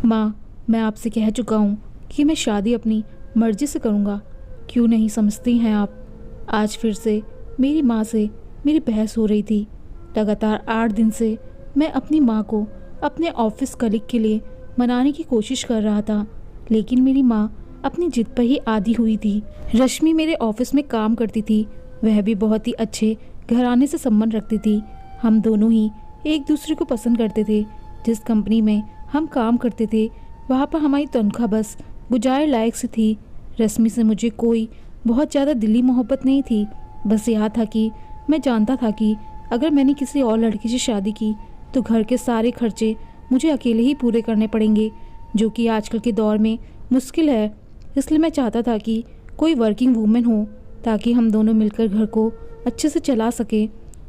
माँ, मैं आपसे कह चुका हूँ कि मैं शादी अपनी मर्जी से करूँगा। क्यों नहीं समझती हैं आप? आज फिर से मेरी माँ से मेरी बहस हो रही थी। लगातार 8 दिन से मैं अपनी माँ को अपने ऑफिस कलीग के लिए मनाने की कोशिश कर रहा था, लेकिन मेरी माँ अपनी जिद पर ही आदी हुई थी। रश्मि मेरे ऑफिस में काम करती थी। वह भी बहुत ही अच्छे घराने से संबंध रखती थी। हम दोनों ही एक दूसरे को पसंद करते थे। जिस कंपनी में हम काम करते थे वहाँ पर हमारी तनख्वाह बस गुजारे लायक से थी। रश्मि से मुझे कोई बहुत ज़्यादा दिली मोहब्बत नहीं थी। बस यह था कि मैं जानता था कि अगर मैंने किसी और लड़की से शादी की तो घर के सारे खर्चे मुझे अकेले ही पूरे करने पड़ेंगे, जो कि आजकल के दौर में मुश्किल है। इसलिए मैं चाहता था कि कोई वर्किंग वूमेन हो ताकि हम दोनों मिलकर घर को अच्छे से चला सके।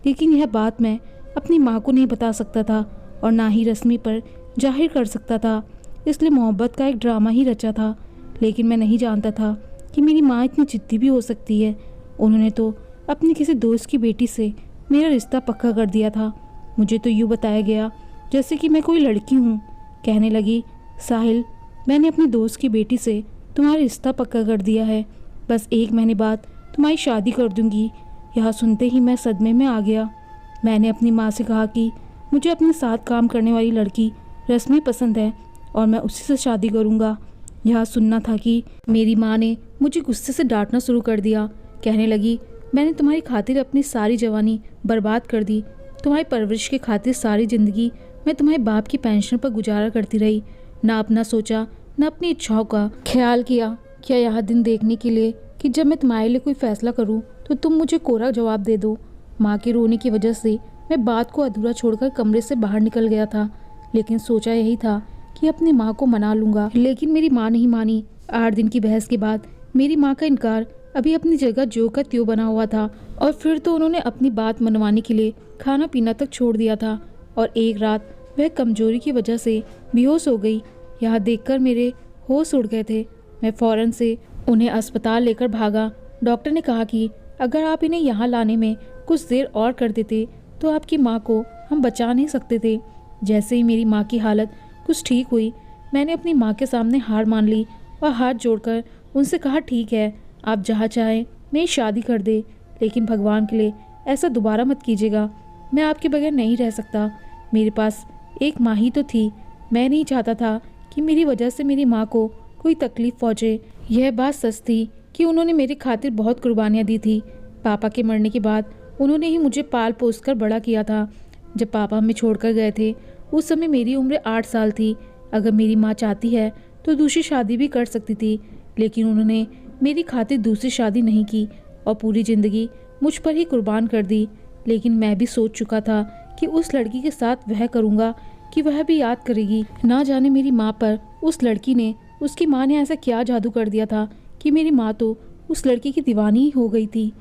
लेकिन यह बात मैं अपनी माँ को नहीं बता सकता था और ना ही रश्मि पर जाहिर कर सकता था। इसलिए मोहब्बत का एक ड्रामा ही रचा था। लेकिन मैं नहीं जानता था कि मेरी माँ इतनी जिद्दी भी हो सकती है। उन्होंने तो अपनी किसी दोस्त की बेटी से मेरा रिश्ता पक्का कर दिया था। मुझे तो यूँ बताया गया जैसे कि मैं कोई लड़की हूँ। कहने लगी, साहिल, मैंने अपनी दोस्त की बेटी से तुम्हारा रिश्ता पक्का कर दिया है। बस 1 महीने बाद तुम्हारी शादी कर दूंगी। यह सुनते ही मैं सदमे में आ गया। मैंने अपनी माँ से कहा कि मुझे अपने साथ काम करने वाली लड़की रश्मि पसंद है और मैं उसी से शादी करूँगा। यह सुनना था कि मेरी माँ ने मुझे गुस्से से डांटना शुरू कर दिया। कहने लगी, मैंने तुम्हारी खातिर अपनी सारी जवानी बर्बाद कर दी। तुम्हारी परवरिश के खातिर सारी ज़िंदगी मैं तुम्हारे बाप की पेंशन पर गुजारा करती रही। ना अपना सोचा, ना अपनी इच्छाओं का ख्याल किया। क्या यह दिन देखने के लिए कि जब मैं तुम्हारे लिए कोई फ़ैसला करूं तो तुम मुझे कोरा जवाब दे दो। माँ के रोने की वजह से मैं बात को अधूरा छोड़कर कमरे से बाहर निकल गया था। लेकिन सोचा यही था कि अपनी माँ को मना लूँगा, लेकिन मेरी माँ नहीं मानी। 8 दिन की बहस के बाद मेरी माँ का इनकार अभी अपनी जगह ज्यों का त्यों बना हुआ था। और फिर तो उन्होंने अपनी बात मनवाने के लिए खाना पीना तक छोड़ दिया था। और एक रात वह कमजोरी की वजह से बेहोश हो गई। यह देखकर मेरे होश उड़ गए थे। मैं फ़ौरन से उन्हें अस्पताल लेकर भागा। डॉक्टर ने कहा कि अगर आप इन्हें यहाँ लाने में कुछ देर और कर देते तो आपकी माँ को हम बचा नहीं सकते थे। जैसे ही मेरी माँ की हालत कुछ ठीक हुई, मैंने अपनी माँ के सामने हार मान ली और हाथ जोड़कर उनसे कहा, ठीक है, आप जहाँ चाहें मेरी शादी कर दे, लेकिन भगवान के लिए ऐसा दोबारा मत कीजिएगा। मैं आपके बगैर नहीं रह सकता। मेरे पास एक माँ ही तो थी। मैं नहीं चाहता था कि मेरी वजह से मेरी माँ को कोई तकलीफ़ पहुँचे। यह बात सच थी कि उन्होंने मेरी खातिर बहुत कुर्बानियाँ दी थी। पापा के मरने के बाद उन्होंने ही मुझे पाल पोस कर बड़ा किया था। जब पापा हमें छोड़कर गए थे उस समय मेरी उम्र 8 साल थी। अगर मेरी माँ चाहती है तो दूसरी शादी भी कर सकती थी, लेकिन उन्होंने मेरी खातिर दूसरी शादी नहीं की और पूरी ज़िंदगी मुझ पर ही कुर्बान कर दी। लेकिन मैं भी सोच चुका था कि उस लड़की के साथ वह करूँगा कि वह भी याद करेगी। ना जाने मेरी माँ पर उस लड़की ने, उसकी माँ ने ऐसा क्या जादू कर दिया था कि मेरी माँ तो उस लड़की की दीवानी ही हो गई थी।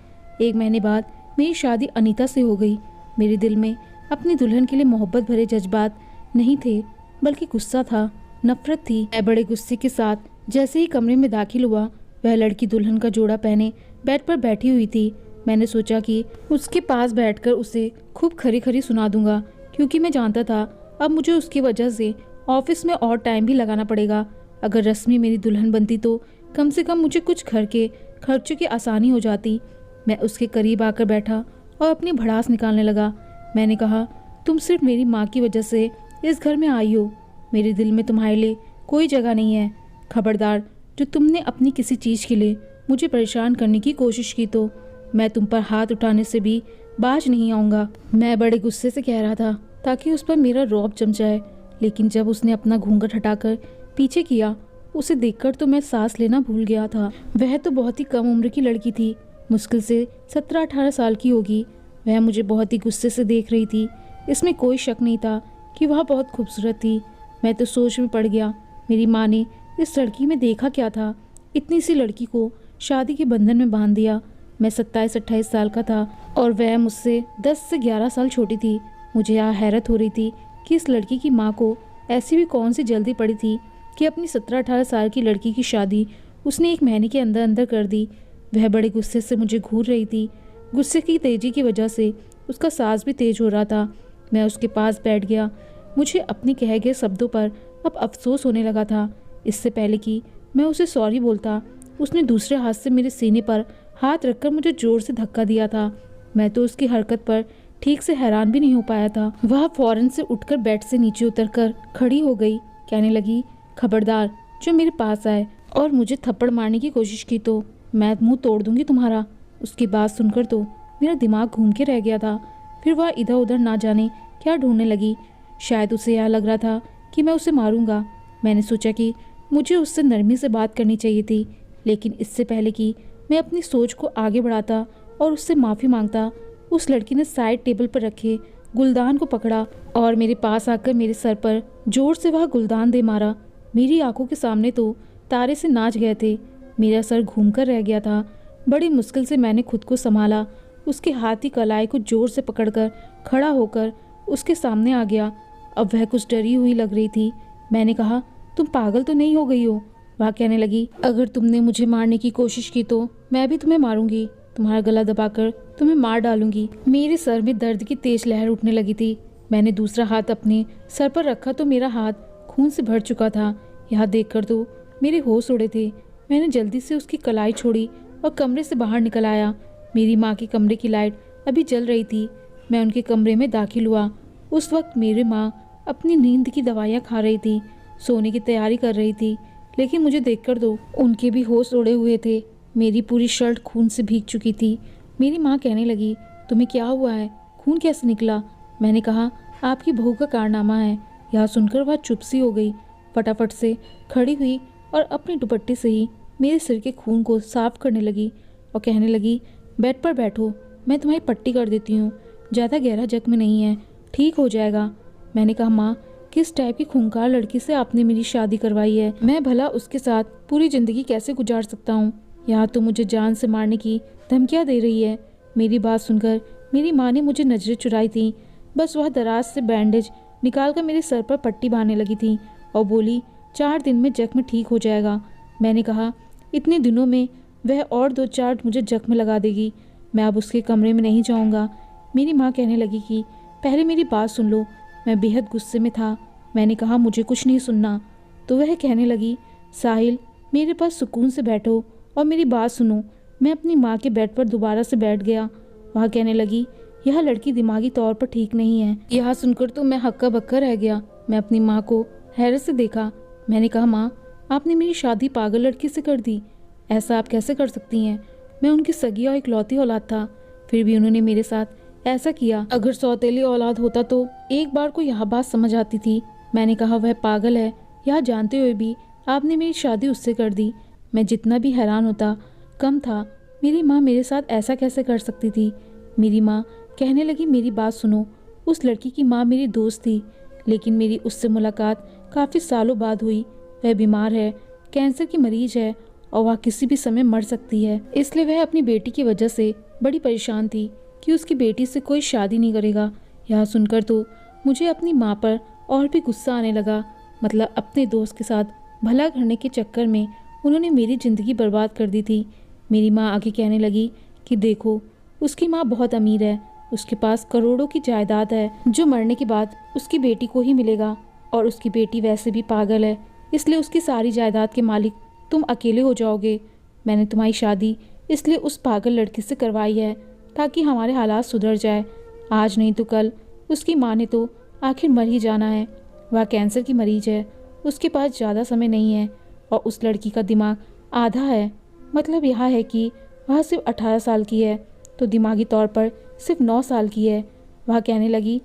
1 महीने बाद मेरी शादी अनीता से हो गई। मेरे दिल में अपनी दुल्हन के लिए मोहब्बत भरे जज्बात नहीं थे, बल्कि गुस्सा था, नफरत थी। मैं बड़े गुस्से के साथ जैसे ही कमरे में दाखिल हुआ, वह लड़की दुल्हन का जोड़ा पहने बेड पर बैठी हुई थी। मैंने सोचा कि उसके पास बैठकर उसे खूब खरी खरी सुना दूंगा, क्योंकि मैं जानता था अब मुझे उसकी वजह से ऑफिस में और टाइम भी लगाना पड़ेगा। अगर रश्मि मेरी दुल्हन बनती तो कम से कम मुझे कुछ घर के खर्चों की आसानी हो जाती। मैं उसके करीब आकर बैठा और अपनी भड़ास निकालने लगा। मैंने कहा, तुम सिर्फ मेरी माँ की वजह से इस घर में आई हो। मेरे दिल में तुम्हारे लिए कोई जगह नहीं है। खबरदार, जो तुमने अपनी किसी चीज़ के लिए मुझे परेशान करने की कोशिश की तो मैं तुम पर हाथ उठाने से भी बाज नहीं आऊँगा। मैं बड़े गुस्से से कह रहा था ताकि उस पर मेरा रौब जम जाए, लेकिन जब उसने अपना घूंघट हटाकर पीछे किया, उसे देखकर तो मैं सांस लेना भूल गया था। वह तो बहुत ही कम उम्र की लड़की थी, मुश्किल से 17-18 साल की होगी। वह मुझे बहुत ही गुस्से से देख रही थी। इसमें कोई शक नहीं था कि वह बहुत खूबसूरत थी। मैं तो सोच में पड़ गया, मेरी माँ ने इस लड़की में देखा क्या था? इतनी सी लड़की को शादी के बंधन में बांध दिया। मैं 27-28 साल का था और वह मुझसे 10 से 11 साल छोटी थी। मुझे यह हैरत हो रही थी कि इस लड़की की माँ को ऐसी भी कौन सी जल्दी पड़ी थी कि अपनी 17-18 साल की लड़की की शादी उसने 1 महीने के अंदर अंदर कर दी। वह बड़े गुस्से से मुझे घूर रही थी। गुस्से की तेज़ी की वजह से उसका सांस भी तेज हो रहा था। मैं उसके पास बैठ गया। मुझे अपने कहे गए शब्दों पर अब अफसोस होने लगा था। इससे पहले कि मैं उसे सॉरी बोलता, उसने दूसरे हाथ से मेरे सीने पर हाथ रखकर मुझे जोर से धक्का दिया था। मैं तो उसकी हरकत पर ठीक से हैरान भी नहीं हो पाया था। वह फौरन से उठकर बेड से नीचे उतरकर खड़ी हो गई। कहने लगी, खबरदार जो मेरे पास आए और मुझे थप्पड़ मारने की कोशिश की तो मैं मुंह तोड़ दूंगी तुम्हारा। उसकी बात सुनकर तो मेरा दिमाग घूम के रह गया था। फिर वह इधर उधर ना जाने क्या ढूंढने लगी। शायद उसे यह लग रहा था कि मैं उसे मारूंगा। मैंने सोचा कि मुझे उससे नरमी से बात करनी चाहिए थी, लेकिन इससे पहले कि मैं अपनी सोच को आगे बढ़ाता और उससे माफ़ी मांगता, उस लड़की ने साइड टेबल पर रखे गुलदान को पकड़ा और मेरे पास आकर मेरे सर पर जोर से वह गुलदान दे मारा। मेरी आंखों के सामने तो तारे से नाच गए थे। मेरा सर घूमकर रह गया था। बड़ी मुश्किल से मैंने खुद को संभाला। उसके हाथ की कलाई को जोर से पकड़कर खड़ा होकर उसके सामने आ गया। अब वह कुछ डरी हुई लग रही थी। मैंने कहा, तुम पागल तो नहीं हो गई हो? वह कहने लगी, अगर तुमने मुझे मारने की कोशिश की तो मैं भी तुम्हें मारूंगी। तुम्हारा गला दबाकर तुम्हें मार डालूंगी। मेरे सर में दर्द की तेज लहर उठने लगी थी। मैंने दूसरा हाथ अपने सर पर रखा तो मेरा हाथ खून से भर चुका था। यह देखकर तो मेरे होश उड़े थे। मैंने जल्दी से उसकी कलाई छोड़ी और कमरे से बाहर निकल आया। मेरी माँ के कमरे की लाइट अभी जल रही थी। मैं उनके कमरे में दाखिल हुआ। उस वक्त मेरी माँ अपनी नींद की दवाइयाँ खा रही थी, सोने की तैयारी कर रही थी, लेकिन मुझे देखकर तो उनके भी होश उड़े हुए थे। मेरी पूरी शर्ट खून से भीग चुकी थी। मेरी माँ कहने लगी, तुम्हें क्या हुआ है? खून कैसे निकला? मैंने कहा, आपकी बहू का कारनामा है। यह सुनकर वह चुप सी हो गई। फटाफट से खड़ी हुई और अपने दुपट्टे से ही मेरे सिर के खून को साफ करने लगी और कहने लगी, बेड पर बैठो, मैं तुम्हारी पट्टी कर देती हूँ। ज़्यादा गहरा जख्म नहीं है, ठीक हो जाएगा। मैंने कहा, माँ, किस टाइप की खूंखार लड़की से आपने मेरी शादी करवाई है? मैं भला उसके साथ पूरी ज़िंदगी कैसे गुजार सकता हूँ? यहाँ तो मुझे जान से मारने की धमकियाँ दे रही है। मेरी बात सुनकर मेरी माँ ने मुझे नजरें चुराई थी। बस वह दराज से बैंडेज निकालकर मेरे सर पर पट्टी बांधने लगी थी और बोली, 4 दिन में जख्म ठीक हो जाएगा। मैंने कहा, इतने दिनों में वह और 2-4 मुझे जख्म लगा देगी। मैं अब उसके कमरे में नहीं जाऊँगा। मेरी माँ कहने लगी कि पहले मेरी बात सुन लो। मैं बेहद गुस्से में था। मैंने कहा, मुझे कुछ नहीं सुनना। तो वह कहने लगी, साहिल, मेरे पास सुकून से बैठो और मेरी बात सुनो। मैं अपनी माँ के बेड पर दोबारा से बैठ गया। वह कहने लगी, यह लड़की दिमागी तौर पर ठीक नहीं है। यह सुनकर तो मैं हक्का बक्का रह गया। मैं अपनी माँ को हैरत से देखा। मैंने कहा, माँ, आपने मेरी शादी पागल लड़की से कर दी। ऐसा आप कैसे कर सकती हैं? मैं उनकी सगी और इकलौती औलाद था, फिर भी उन्होंने मेरे साथ ऐसा किया। अगर सौतेली औलाद होता तो एक बार को यह बात समझ आती थी। मैंने कहा, वह पागल है, यह जानते हुए भी आपने मेरी शादी उससे कर दी। मैं जितना भी हैरान होता कम था। मेरी माँ मेरे साथ ऐसा कैसे कर सकती थी? मेरी माँ कहने लगी, मेरी बात सुनो। उस लड़की की माँ मेरी दोस्त थी, लेकिन मेरी उससे मुलाकात काफ़ी सालों बाद हुई। वह बीमार है, कैंसर की मरीज है और वह किसी भी समय मर सकती है। इसलिए वह अपनी बेटी की वजह से बड़ी परेशान थी कि उसकी बेटी से कोई शादी नहीं करेगा। यह सुनकर तो मुझे अपनी माँ पर और भी गुस्सा आने लगा। मतलब अपने दोस्त के साथ भला करने के चक्कर में उन्होंने मेरी ज़िंदगी बर्बाद कर दी थी। मेरी माँ आगे कहने लगी कि देखो, उसकी माँ बहुत अमीर है, उसके पास करोड़ों की जायदाद है जो मरने के बाद उसकी बेटी को ही मिलेगा, और उसकी बेटी वैसे भी पागल है, इसलिए उसकी सारी जायदाद के मालिक तुम अकेले हो जाओगे। मैंने तुम्हारी शादी इसलिए उस पागल लड़की से करवाई है ताकि हमारे हालात सुधर जाए। आज नहीं तो कल उसकी माँ ने तो आखिर मर ही जाना है। वह कैंसर की मरीज है, उसके पास ज़्यादा समय नहीं है और उस लड़की का दिमाग आधा है। मतलब यह है कि वह सिर्फ 18 साल की है तो दिमागी तौर पर सिर्फ 9 साल की है। वह कहने लगी,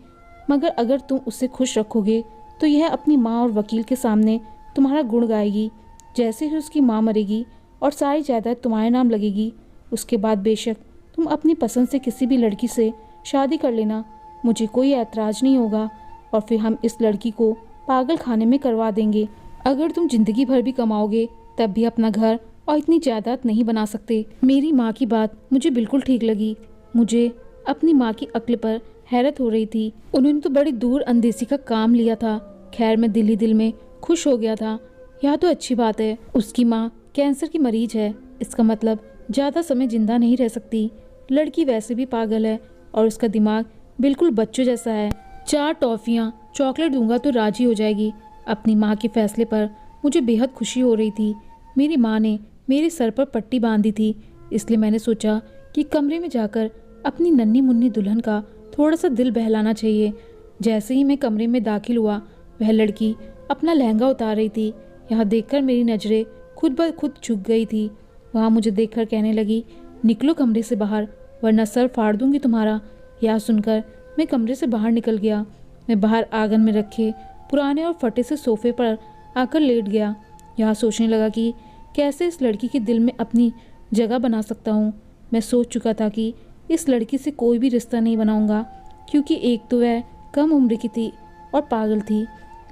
मगर अगर तुम उसे खुश रखोगे तो यह अपनी माँ और वकील के सामने तुम्हारा गुण गाएगी। जैसे ही उसकी माँ मरेगी और सारी जायदाद तुम्हारे नाम लगेगी, उसके बाद बेशक तुम अपनी पसंद से किसी भी लड़की से शादी कर लेना, मुझे कोई ऐतराज़ नहीं होगा और फिर हम इस लड़की को पागल खाने में करवा देंगे। अगर तुम जिंदगी भर भी कमाओगे तब भी अपना घर और इतनी जायदाद नहीं बना सकते। मेरी माँ की बात मुझे बिल्कुल ठीक लगी। मुझे अपनी माँ की अक्ल पर हैरत हो रही थी। उन्होंने तो बड़ी दूर अंदेशी का काम लिया था। खैर, मैं दिल ही दिल में खुश हो गया था। यह तो अच्छी बात है। उसकी माँ कैंसर की मरीज है, इसका मतलब ज़्यादा समय जिंदा नहीं रह सकती। लड़की वैसे भी पागल है और उसका दिमाग बिल्कुल बच्चों जैसा है। 4 टॉफ़ियाँ चॉकलेट दूंगा तो राजी हो जाएगी। अपनी माँ के फैसले पर मुझे बेहद खुशी हो रही थी। मेरी माँ ने मेरे सर पर पट्टी बांधी थी, इसलिए मैंने सोचा कि कमरे में जाकर अपनी नन्ही मुन्नी दुल्हन का थोड़ा सा दिल बहलाना चाहिए। जैसे ही मैं कमरे में दाखिल हुआ, वह लड़की अपना लहंगा उतार रही थी। यह देखकर मेरी नज़रें खुद ब खुद झुक गई थी। वहाँ मुझे देखकर कहने लगी, निकलो कमरे से बाहर, वरना सर फाड़ दूंगी तुम्हारा। यह सुनकर मैं कमरे से बाहर निकल गया। मैं बाहर आंगन में रखे पुराने और फटे से सोफे पर आकर लेट गया। यहाँ सोचने लगा कि कैसे इस लड़की के दिल में अपनी जगह बना सकता हूँ। मैं सोच चुका था कि इस लड़की से कोई भी रिश्ता नहीं बनाऊंगा, क्योंकि एक तो वह कम उम्र की थी और पागल थी।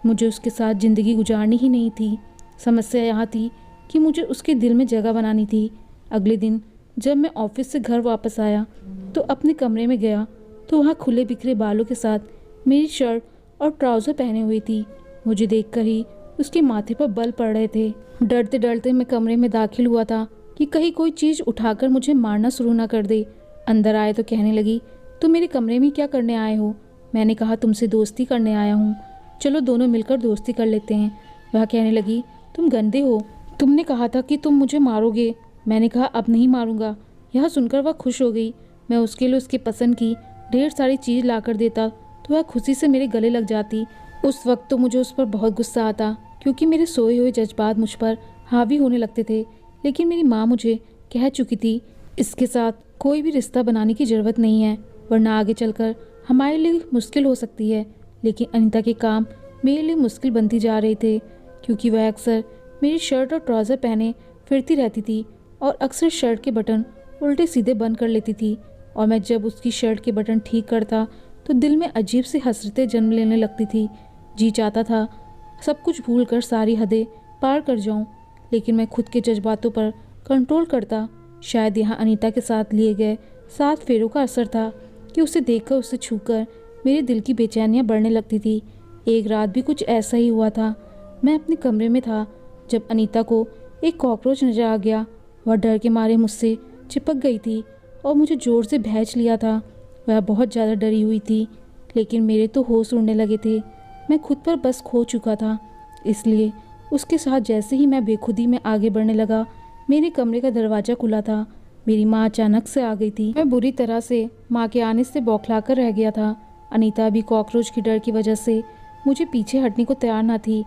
मुझे उसके साथ ज़िंदगी गुजारनी ही नहीं थी। समस्या यहाँ थी कि मुझे उसके दिल में जगह बनानी थी। अगले दिन जब मैं ऑफिस से घर वापस आया तो अपने कमरे में गया तो वहाँ खुले बिखरे बालों के साथ मेरी शर्ट और ट्राउज़र पहने हुई थी। मुझे देखकर ही उसके माथे पर बल पड़ रहे थे। डरते डरते मैं कमरे में दाखिल हुआ था कि कहीं कोई चीज़ उठाकर मुझे मारना शुरू ना कर दे। अंदर आए तो कहने लगी, तुम मेरे कमरे में क्या करने आए हो? मैंने कहा, तुमसे दोस्ती करने आया हूँ, चलो दोनों मिलकर दोस्ती कर लेते हैं। वह कहने लगी, तुम गंदे हो, तुमने कहा था कि तुम मुझे मारोगे। मैंने कहा, अब नहीं मारूंगा। यह सुनकर वह खुश हो गई। मैं उसके लिए उसकी पसंद की ढेर सारी चीज़ ला कर देता तो वह खुशी से मेरे गले लग जाती। उस वक्त तो मुझे उस पर बहुत गुस्सा आता, क्योंकि मेरे सोए हुए जज्बात मुझ पर हावी होने लगते थे। लेकिन मेरी माँ मुझे कह चुकी थी, इसके साथ कोई भी रिश्ता बनाने की ज़रूरत नहीं है, वरना आगे चलकर हमारे लिए मुश्किल हो सकती है। लेकिन अनीता के काम मेरे लिए मुश्किल बनती जा रहे थे, क्योंकि वह अक्सर मेरी शर्ट और ट्राउज़र पहने फिरती रहती थी और अक्सर शर्ट के बटन उल्टे सीधे बंद कर लेती थी। और मैं जब उसकी शर्ट के बटन ठीक करता तो दिल में अजीब सी हसरतें जन्म लेने लगती थी। जी चाहता था सब कुछ भूल कर सारी हदें पार कर जाऊं, लेकिन मैं खुद के जज्बातों पर कंट्रोल करता। शायद यहाँ अनीता के साथ लिए गए 7 फेरों का असर था कि उसे देखकर, उसे छूकर मेरे दिल की बेचैनियाँ बढ़ने लगती थी। एक रात भी कुछ ऐसा ही हुआ था। मैं अपने कमरे में था जब अनीता को एक कॉकरोच नजर आ गया। वह डर के मारे मुझसे चिपक गई थी और मुझे ज़ोर से भैंच लिया था। वह बहुत ज़्यादा डरी हुई थी, लेकिन मेरे तो होश उड़ने लगे थे। मैं खुद पर बस खो चुका था। इसलिए उसके साथ जैसे ही मैं बेखुदी में आगे बढ़ने लगा, मेरे कमरे का दरवाज़ा खुला था। मेरी माँ अचानक से आ गई थी। मैं बुरी तरह से माँ के आने से बौखलाकर रह गया था। अनीता भी कॉकरोच की डर की वजह से मुझे पीछे हटने को तैयार न थी।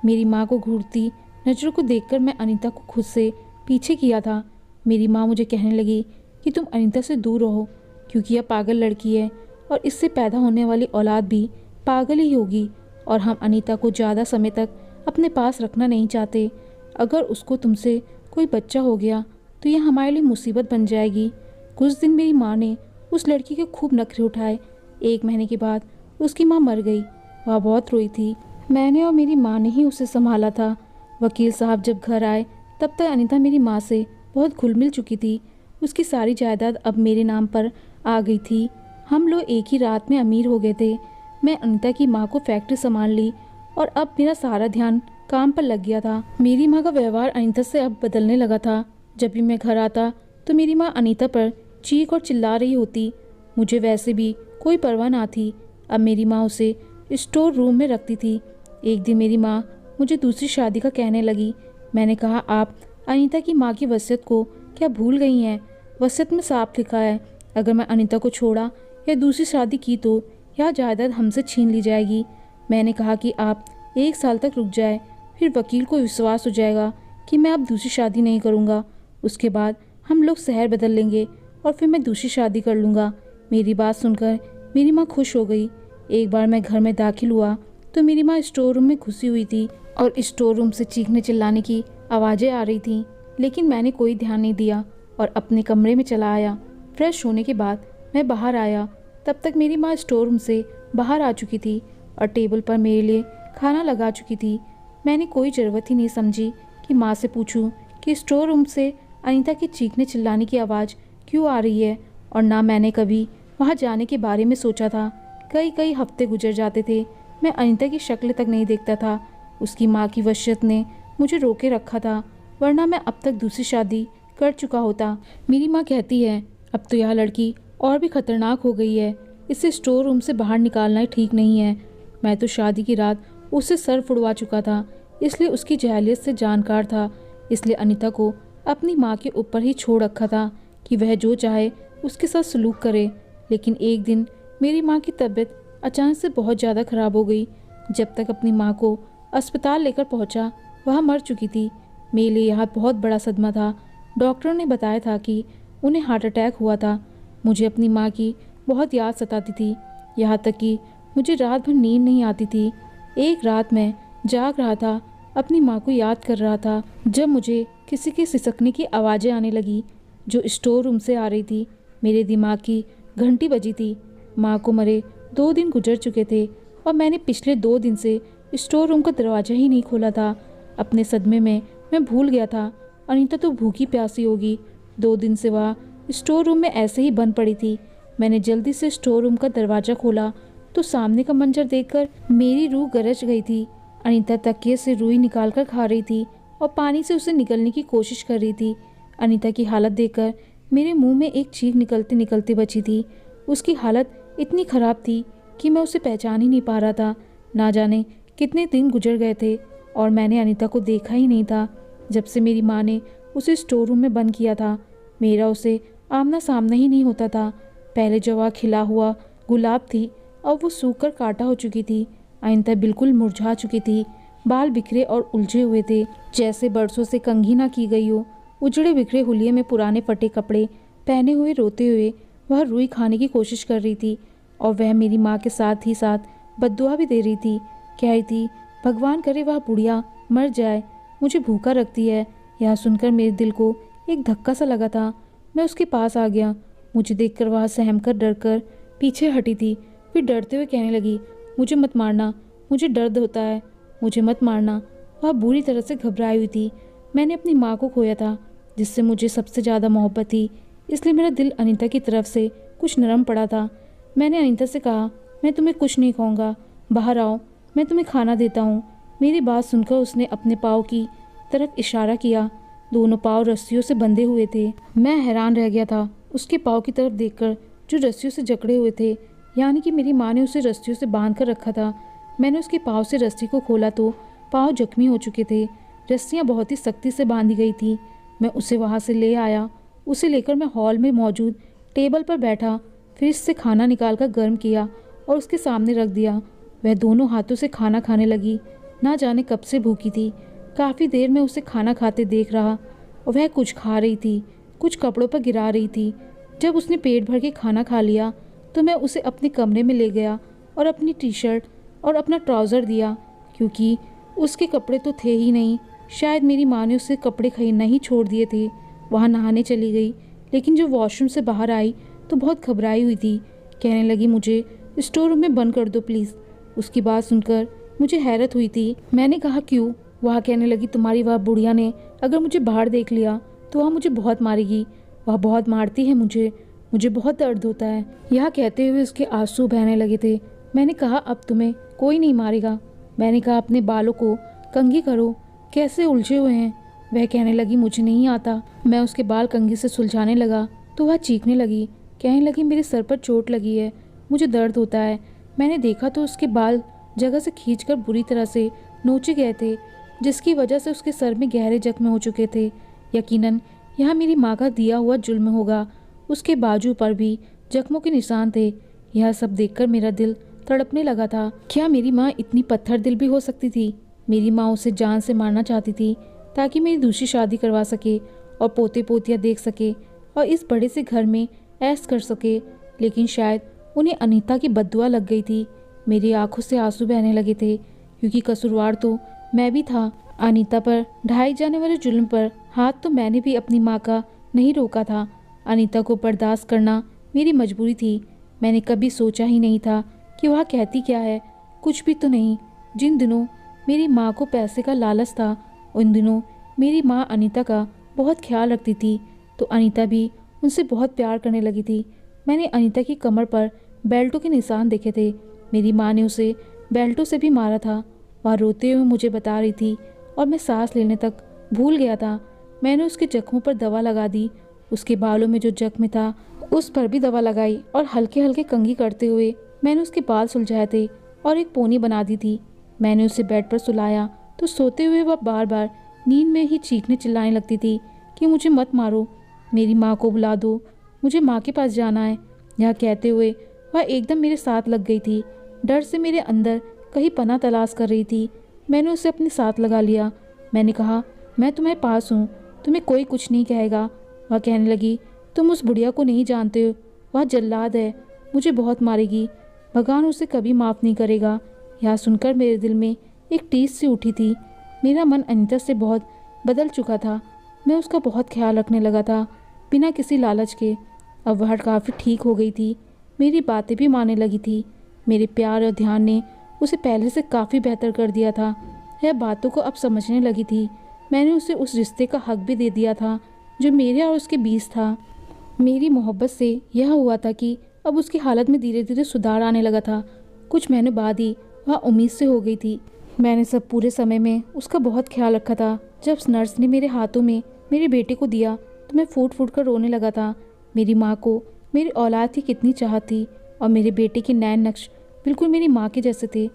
मेरी माँ को घूरती नज़रों को देखकर मैं अनीता को खुद से पीछे किया था। मेरी माँ मुझे कहने लगी कि तुम अनीता से दूर रहो, क्योंकि यह पागल लड़की है और इससे पैदा होने वाली औलाद भी पागल ही होगी, और हम अनीता को ज़्यादा समय तक अपने पास रखना नहीं चाहते। अगर उसको तुमसे कोई बच्चा हो गया तो यह हमारे लिए मुसीबत बन जाएगी। कुछ दिन मेरी माँ ने उस लड़की के खूब नखरे उठाए। 1 महीने के बाद उसकी माँ मर गई। वह बहुत रोई थी। मैंने और मेरी माँ ने ही उसे संभाला था। वकील साहब जब घर आए तब तक अनीता मेरी माँ से बहुत घुल मिल चुकी थी। उसकी सारी जायदाद अब मेरे नाम पर आ गई थी। हम लोग एक ही रात में अमीर हो गए थे। मैं अनीता की माँ को फैक्ट्री संभाल ली और अब मेरा सारा ध्यान काम पर लग गया था। मेरी माँ का व्यवहार अनीता से अब बदलने लगा था। जब भी मैं घर आता तो मेरी माँ अनीता पर चीख और चिल्ला रही होती। मुझे वैसे भी कोई परवाह ना थी। अब मेरी माँ उसे स्टोर रूम में रखती थी। एक दिन मेरी माँ मुझे दूसरी शादी का कहने लगी। मैंने कहा, आप अनीता की माँ की वसीयत को क्या भूल गई हैं? वसीयत में साफ लिखा है, अगर मैं अनीता को छोड़ा या दूसरी शादी की तो यह जायदाद हमसे छीन ली जाएगी। मैंने कहा कि आप 1 साल तक रुक जाए, फिर वकील को विश्वास हो जाएगा कि मैं अब दूसरी शादी नहीं करूँगा। उसके बाद हम लोग शहर बदल लेंगे और फिर मैं दूसरी शादी कर लूँगा। मेरी बात सुनकर मेरी माँ खुश हो गई। एक बार मैं घर में दाखिल हुआ तो मेरी माँ स्टोर रूम में घुसी हुई थी और स्टोर रूम से चीखने चिल्लाने की आवाज़ें आ रही थीं, लेकिन मैंने कोई ध्यान नहीं दिया और अपने कमरे में चला आया। फ्रेश होने के बाद मैं बाहर आया, तब तक मेरी माँ स्टोर रूम से बाहर आ चुकी थी और टेबल पर मेरे लिए खाना लगा चुकी थी। मैंने कोई ज़रूरत ही नहीं समझी कि माँ से पूछूं कि स्टोर रूम से अनीता के चीखने चिल्लाने की आवाज़ क्यों आ रही है, और ना मैंने कभी वहाँ जाने के बारे में सोचा था। कई हफ्ते गुजर जाते थे, मैं अनीता की शक्ल तक नहीं देखता था। उसकी माँ की वसीयत ने मुझे रोके रखा था, वरना मैं अब तक दूसरी शादी कर चुका होता। मेरी माँ कहती है, अब तो यह लड़की और भी खतरनाक हो गई है, इसे स्टोर रूम से बाहर निकालना ही ठीक नहीं है। मैं तो शादी की रात उससे सर फुड़वा चुका था, इसलिए उसकी जाहिलियत से जानकार था। इसलिए अनीता को अपनी माँ के ऊपर ही छोड़ रखा था कि वह जो चाहे उसके साथ सलूक करे। लेकिन एक दिन मेरी माँ की तबीयत अचानक से बहुत ज़्यादा ख़राब हो गई। जब तक अपनी माँ को अस्पताल लेकर पहुँचा, वह मर चुकी थी। मेरे लिए यह बहुत बड़ा सदमा था। डॉक्टरों ने बताया था कि उन्हें हार्ट अटैक हुआ था। मुझे अपनी माँ की बहुत याद सताती थी, यहाँ तक कि मुझे रात भर नींद नहीं आती थी। एक रात मैं जाग रहा था, अपनी माँ को याद कर रहा था, जब मुझे किसी के सिसकने की आवाज़ें आने लगी जो स्टोर रूम से आ रही थी। मेरे दिमाग की घंटी बजी थी। माँ को मरे 2 दिन गुजर चुके थे और मैंने पिछले 2 दिन से स्टोर रूम का दरवाज़ा ही नहीं खोला था। अपने सदमे में मैं भूल गया था अनीता तो भूखी प्यासी होगी। 2 दिन से वह स्टोर रूम में ऐसे ही बंद पड़ी थी। मैंने जल्दी से स्टोर रूम का दरवाज़ा खोला तो सामने का मंजर देखकर मेरी रूह गरज गई थी। अनीता तकिए से रुई निकाल कर खा रही थी और पानी से उसे निकलने की कोशिश कर रही थी। अनीता की हालत देखकर मेरे मुंह में एक चीख निकलते निकलते बची थी। उसकी हालत इतनी ख़राब थी कि मैं उसे पहचान ही नहीं पा रहा था। ना जाने कितने दिन गुजर गए थे और मैंने अनीता को देखा ही नहीं था। जब से मेरी माँ ने उसे स्टोर रूम में बंद किया था, मेरा उसे आमना सामना ही नहीं होता था। पहले जो वह खिला हुआ गुलाब थी, अब वो सूख कर कांटा हो चुकी थी। अनीता बिल्कुल मुरझा चुकी थी। बाल बिखरे और उलझे हुए थे, जैसे बरसों से कंघी ना की गई हो। उजड़े बिखरे हुलिये में पुराने फटे कपड़े पहने हुए रोते हुए वह रुई खाने की कोशिश कर रही थी और वह मेरी माँ के साथ ही साथ बद्दुआ भी दे रही थी। कह रही थी, भगवान करे वह बुढ़िया मर जाए, मुझे भूखा रखती है। यह सुनकर मेरे दिल को एक धक्का सा लगा था। मैं उसके पास आ गया। मुझे देखकर वह सहम कर डर कर पीछे हटी थी। फिर डरते हुए कहने लगी, मुझे मत मारना, मुझे दर्द होता है, मुझे मत मारना। वह बुरी तरह से घबराई हुई थी। मैंने अपनी माँ को खोया था, जिससे मुझे सबसे ज़्यादा मोहब्बत थी, इसलिए मेरा दिल अनीता की तरफ से कुछ नरम पड़ा था। मैंने अनीता से कहा, मैं तुम्हें कुछ नहीं कहूँगा, बाहर आओ, मैं तुम्हें खाना देता हूँ। मेरी बात सुनकर उसने अपने पाँव की तरफ इशारा किया। दोनों पाँव रस्सियों से बंधे हुए थे। मैं हैरान रह गया था उसके पाँव की तरफ देखकर, जो रस्सियों से जकड़े हुए थे, यानी कि मेरी माँ ने उसे रस्सियों से बांध कर रखा था। मैंने उसके पाँव से रस्सी को खोला तो पाँव जख्मी हो चुके थे। रस्सियाँ बहुत ही सख्ती से बांधी गई थी। मैं उसे वहाँ से ले आया। उसे लेकर मैं हॉल में मौजूद टेबल पर बैठा, फ्रिज से खाना निकाल कर गर्म किया और उसके सामने रख दिया। वह दोनों हाथों से खाना खाने लगी। ना जाने कब से भूखी थी। काफ़ी देर में उसे खाना खाते देख रहा और वह कुछ खा रही थी, कुछ कपड़ों पर गिरा रही थी। जब उसने पेट भर के खाना खा लिया तो मैं उसे अपने कमरे में ले गया और अपनी टी शर्ट और अपना ट्राउज़र दिया, क्योंकि उसके कपड़े तो थे ही नहीं। शायद मेरी माँ ने उसे कपड़े खरीदना ही छोड़ दिए थे। वहाँ नहाने चली गई, लेकिन जब वॉशरूम से बाहर आई तो बहुत घबराई हुई थी। कहने लगी, मुझे स्टोर रूम में बंद कर दो प्लीज़। उसकी बात सुनकर मुझे हैरत हुई थी। मैंने कहा, क्यों? वह कहने लगी, तुम्हारी वह बुढ़िया ने अगर मुझे बाहर देख लिया तो वह मुझे बहुत मारेगी। वह बहुत मारती है मुझे बहुत दर्द होता है। यह कहते हुए उसके आंसू बहने लगे थे। मैंने कहा, अब तुम्हें कोई नहीं मारेगा। मैंने कहा, अपने बालों को कंघी करो, कैसे उलझे हुए हैं। वह कहने लगी, मुझे नहीं आता। मैं उसके बाल कंघी से सुलझाने लगा तो वह चीखने लगी। कहने लगी, मेरे सर पर चोट लगी है, मुझे दर्द होता है। मैंने देखा तो उसके बाल जगह से खींचकर बुरी तरह से नोचे गए थे, जिसकी वजह से उसके सर में गहरे जख्म हो चुके थे। यकीनन यह मेरी माँ का दिया हुआ जुल्म होगा। उसके बाजू पर भी जख्मों के निशान थे। यह सब देखकर मेरा दिल तड़पने लगा था। क्या मेरी माँ इतनी पत्थर दिल भी हो सकती थी? मेरी माँ उसे जान से मारना चाहती थी ताकि मेरी दूसरी शादी करवा सके और पोते पोतियाँ देख सके और इस बड़े से घर में ऐश कर सके। लेकिन शायद उन्हें अनीता की बद्दुआ लग गई थी। मेरी आंखों से आंसू बहने लगे थे, क्योंकि कसूरवार तो मैं भी था। अनीता पर ढाए जाने वाले जुल्म पर हाथ तो मैंने भी अपनी माँ का नहीं रोका था। अनीता को बर्दाश्त करना मेरी मजबूरी थी। मैंने कभी सोचा ही नहीं था कि वह कहती क्या है, कुछ भी तो नहीं। जिन दिनों मेरी माँ को पैसे का लालच था, उन दिनों मेरी माँ अनीता का बहुत ख्याल रखती थी, तो अनीता भी उनसे बहुत प्यार करने लगी थी। मैंने अनीता की कमर पर बेल्टों के निशान देखे थे। मेरी माँ ने उसे बेल्टों से भी मारा था। वह रोते हुए मुझे बता रही थी और मैं सांस लेने तक भूल गया था। मैंने उसके जख्मों पर दवा लगा दी। उसके बालों में जो जख्म था उस पर भी दवा लगाई और हल्के हल्के कंघी करते हुए मैंने उसके बाल सुलझाए थे और एक पोनी बना दी थी। मैंने उसे बेड पर सुलाया तो सोते हुए वह बार बार नींद में ही चीखने चिल्लाने लगती थी कि मुझे मत मारो, मेरी माँ को बुला दो, मुझे माँ के पास जाना है। यह कहते हुए वह एकदम मेरे साथ लग गई थी। डर से मेरे अंदर कहीं पनाह तलाश कर रही थी। मैंने उसे अपने साथ लगा लिया। मैंने कहा, मैं तुम्हारे पास हूँ, तुम्हें कोई कुछ नहीं कहेगा। वह कहने लगी, तुम उस बुढ़िया को नहीं जानते हो, वह जल्लाद है, मुझे बहुत मारेगी, भगवान उसे कभी माफ़ नहीं करेगा। यह सुनकर मेरे दिल में एक टीस सी उठी थी। मेरा मन अनीता से बहुत बदल चुका था। मैं उसका बहुत ख्याल रखने लगा था, बिना किसी लालच के। अब वह काफ़ी ठीक हो गई थी, मेरी बातें भी मानने लगी थी। मेरे प्यार और ध्यान ने उसे पहले से काफ़ी बेहतर कर दिया था। यह बातों को अब समझने लगी थी। मैंने उसे उस रिश्ते का हक भी दे दिया था जो मेरे और उसके बीच था। मेरी मोहब्बत से यह हुआ था कि अब उसकी हालत में धीरे धीरे सुधार आने लगा था। कुछ महीनों बाद ही वह उम्मीद से हो गई थी। मैंने सब पूरे समय में उसका बहुत ख्याल रखा था। जब नर्स ने मेरे हाथों में मेरे बेटे को दिया तो मैं फूट फूट कर रोने लगा था। मेरी माँ को मेरी औलाद की कितनी चाहत थी और मेरे बेटे के नैन नक्श बिल्कुल मेरी माँ के जैसे थे।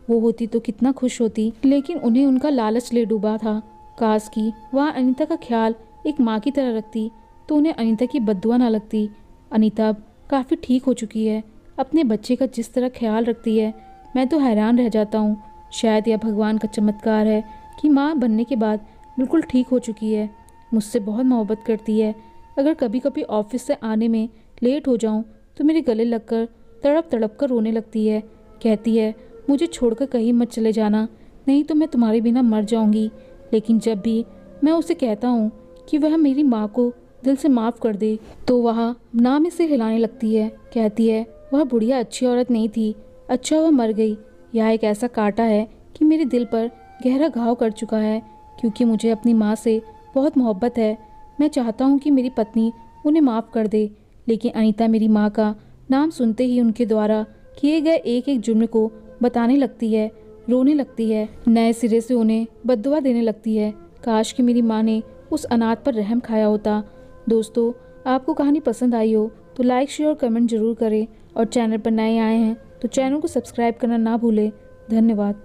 वो होती तो कितना खुश होती, लेकिन उन्हें उनका लालच ले डूबा था। काश कि वह अनीता का ख्याल एक माँ की तरह रखती तो उन्हें अनीता की बद्दुआ ना लगती। अनीता अब काफ़ी ठीक हो चुकी है, अपने बच्चे का जिस तरह ख्याल रखती है, मैं तो हैरान रह जाता हूँ। शायद यह भगवान का चमत्कार है कि माँ बनने के बाद बिल्कुल ठीक हो चुकी है। मुझसे बहुत मोहब्बत करती है। अगर कभी कभी ऑफिस से आने में लेट हो जाऊँ तो मेरे गले लगकर तड़प तड़प कर रोने लगती है। कहती है, मुझे छोड़कर कहीं मत चले जाना, नहीं तो मैं तुम्हारे बिना मर जाऊँगी। लेकिन जब भी मैं उसे कहता हूँ कि वह मेरी माँ को दिल से माफ़ कर दे तो वह ना में से हिलाने लगती है। कहती है, वह बुढ़िया अच्छी औरत नहीं थी, अच्छा वह मर गई। यह एक ऐसा कांटा है कि मेरे दिल पर गहरा घाव कर चुका है, क्योंकि मुझे अपनी माँ से बहुत मोहब्बत है। मैं चाहता हूँ कि मेरी पत्नी उन्हें माफ़ कर दे, लेकिन अनीता मेरी माँ का नाम सुनते ही उनके द्वारा किए गए एक एक जुर्म को बताने लगती है, रोने लगती है, नए सिरे से उन्हें बद्दुआ देने लगती है। काश कि मेरी माँ ने उस अनाथ पर रहम खाया होता। दोस्तों, आपको कहानी पसंद आई हो तो लाइक शेयर और कमेंट जरूर करें, और चैनल पर नए आए हैं तो चैनल को सब्सक्राइब करना ना भूलें। धन्यवाद।